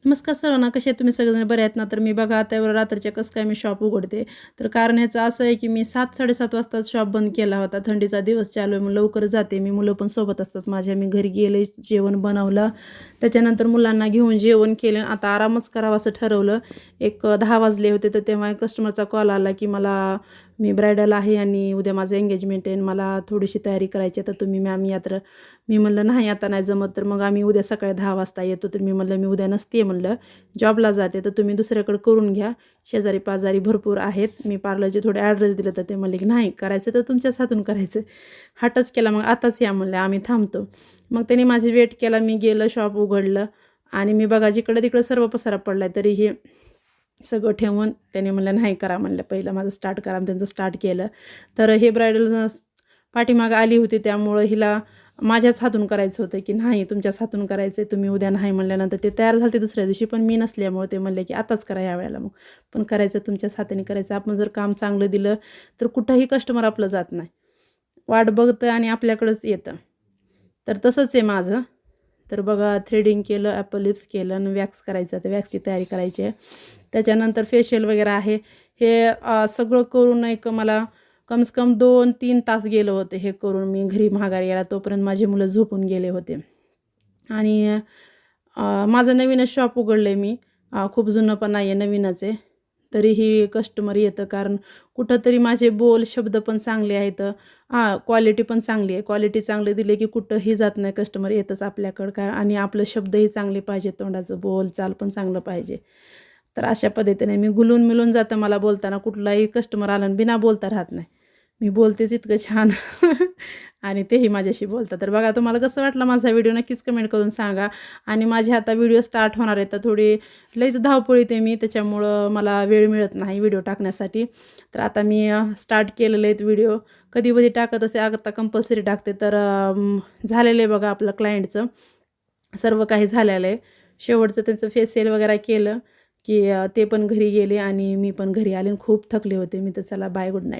नमस्कार सर्वांना, कसे आहेत तुम्ही सगळेजण? बरे आहेत ना? तर मी बघा आता एवढं रात्रीच्या कसं काय मी शॉप उघडते. तर कारण ह्याचं असं आहे की मी 7:00-7:30 वाजता शॉप बंद केला होता. थंडीचा दिवस चालू आहे, मग लवकर जाते मी. मुलं पण सोबत असतात माझ्या. मी घरी गेले, जेवण बनवलं. त्याच्यानंतर मुलांना घेऊन जेवण केलं. आता आरामच करावा असं ठरवलं. एक 10 वाजले होते, तर तेव्हा एक कस्टमरचा कॉल आला की मी ब्रायडल आहे आणि उद्या माझं एंगेजमेंट आहे आणि मला थोडीशी तयारी करायची आहे, तर तुम्ही मॅम या तर. मी म्हणलं नाही आता नाही जमत, तर मग आम्ही उद्या सकाळी 10 वाजता येतो. तर मी म्हणलं मी उद्या नसते म्हणलं, जॉबला जाते, तर तुम्ही दुसऱ्याकडे करून घ्या. शेजारी पाजारी भरपूर आहेत. मी पार्लरचे थोडे ॲड्रेस दिले, तर ते म्हणले की नाही करायचं तर तुमच्याच हातून करायचं. हटच केला, मग आताच या म्हणलं आम्ही थांबतो. मग त्यांनी माझी वेट केला. मी गेलं, शॉप उघडलं आणि मी बघा जिकडं तिकडं सर्व पसारा पडला आहे, तरी हे सगळं ठेवून त्याने म्हणलं नाही करा म्हणलं, पहिलं माझं स्टार्ट करा. त्यांचं स्टार्ट केलं. तर हे ब्रायडल पाठीमागं आली होती, त्यामुळं हिला माझ्याच हातून करायचं होतं की नाही तुमच्याच हातून करायचं आहे, तुम्ही उद्या नाही म्हणल्यानंतर ते तयार झाले दुसऱ्या दिवशी, पण मी नसल्यामुळे ते म्हणले की आताच करा या वेळेला. मग पण करायचं तुमच्याच हाताने करायचं. आपण जर काम चांगलं दिलं तर कुठंही कस्टमर आपलं जात नाही, वाट बघतं आणि आपल्याकडंच येतं. तर तसंच आहे माझं. तर बघा थ्रेडिंग केलं, ॲपल लिप्स केलं आणि वॅक्स करायचं, तर वॅक्सची तयारी करायची आहे. त्याच्यानंतर फेशियल वगैरे आहे. हे सगळं करून एक मला कम से कम 2-3 तास गेलं होतं हे करून. मी घरी माघारी यायला तोपर्यंत माझी मुलं झोपून गेले होते. आणि माझं नवीनच शॉप उघडलं आहे मी. खूप जुनं पण नाही आहे, नवीनच आहे. तरीही कस्टमर येतं, कारण कुठंतरी माझे बोल, शब्द पण चांगले आहेत. क्वालिटी पण चांगली आहे. क्वालिटी चांगली दिली की कुठंही जात नाही, कस्टमर येतच आपल्याकडं. काय आणि आपलं शब्दही चांगले पाहिजे, तोंडाचं बोल चाल पण चांगलं पाहिजे. तर अशा पद्धतीने मी घुलून मिळून जातं मला बोलताना. कुठलाही कस्टमर आला आणि बिना बोलता राहत नाही. मी बोलतेच इतकं छान आणि तेही माझ्याशी बोलतात. तर बघा तुम्हाला कसं वाटलं माझा व्हिडिओ नक्कीच कमेंट करून सांगा. आणि माझे आता व्हिडिओ स्टार्ट होणार आहे, तर थोडी लईच धावपळीत आहे मी, त्याच्यामुळं मला वेळ मिळत नाही व्हिडिओ टाकण्यासाठी. तर आता मी स्टार्ट केलेले आहेत व्हिडिओ. कधी-कधी टाकत असते, आता कंपल्सरी टाकते. तर झालेलं आहे बघा आपलं क्लायंटचं सर्व काही झालेलं आहे. शेवटचं त्यांचं फेशियल वगैरे केलं की ते पण घरी गेले आणि मी पण घरी आले आणि खूप थकले होते मी. तर चला बाय, गुड नाईट.